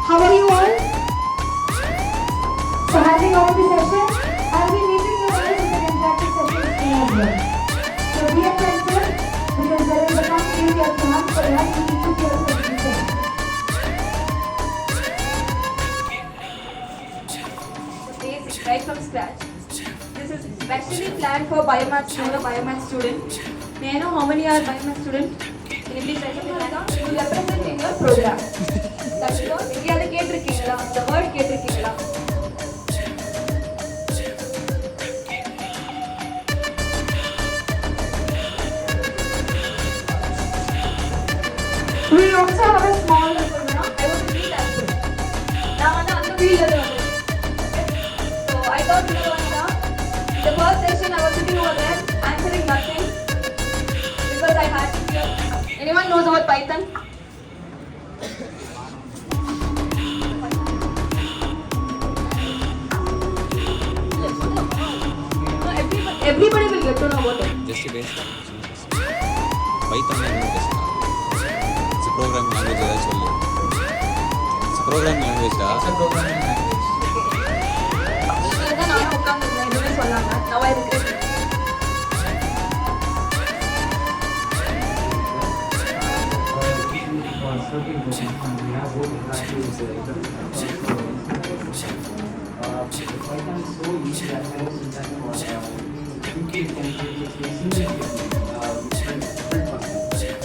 How are you all? So handing over the session, I'll be meeting you guys with an interactive session as well. So be attentive because there is a time area plan for that you need to hear the session. Basic, right from scratch. This is specially planned for biomath student. May I know how many are biomath student? Can you please write it down? You will represent in your program. That's all. எங்கேயாவது கேட்டிருக்கீங்களா? The word கேட்டிருக்கீங்களா? We also have a small I was in lead as well. நான் வந்து அந்த ஃபீல்ட்ல வந்து. So I thought you know the first session I was sitting over there answering nothing because I had to hear. Anyone knows about Python? Everybody will get to know about it. Just a basic. Python language. It's a programming language. It's a programming language. Now I regret it. Python is so easy that I was quickly can create different functions.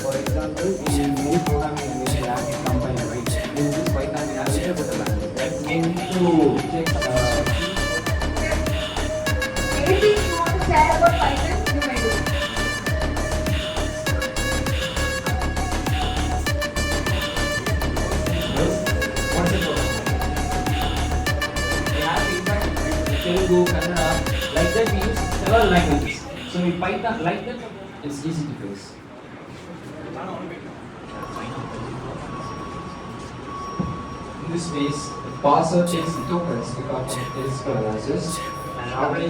For example, in many programming languages, you have to combine, right? In this Python, we have to put a language that we need to check. Anything you want to share about Python, you may do. What's it called? We have feedback. Telugu, Kannada, like that we use several languages. So in Python, like that, it's easy to use. In this case, the parser takes the tokens because of its process and always.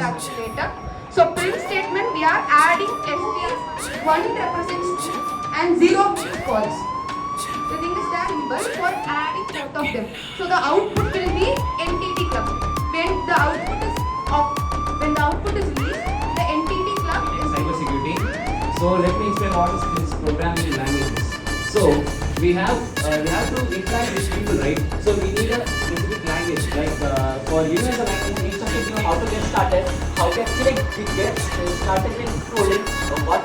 So print statement, we are adding STS, 1 represents true and 0 means false. The thing is that symbol for adding both of them. So the output will be entity club. When the output is released, the entity club is Cybersecurity. So let me explain what is this programming languages. So we have to interact with people, right? So we need a specific language. Like for universal language, we need to know how to get started, how to actually get started in coding or what.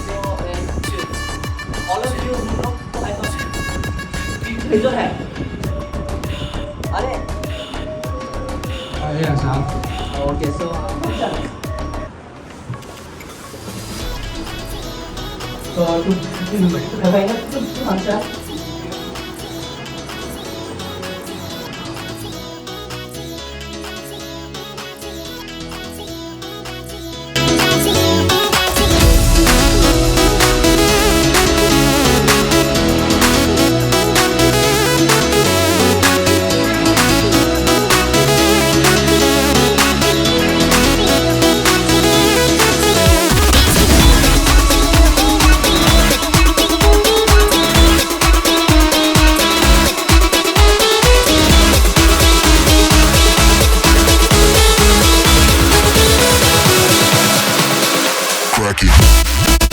So all of you who know Python, raise your hand. Are Yeah, sir. okay, so to answer. back it.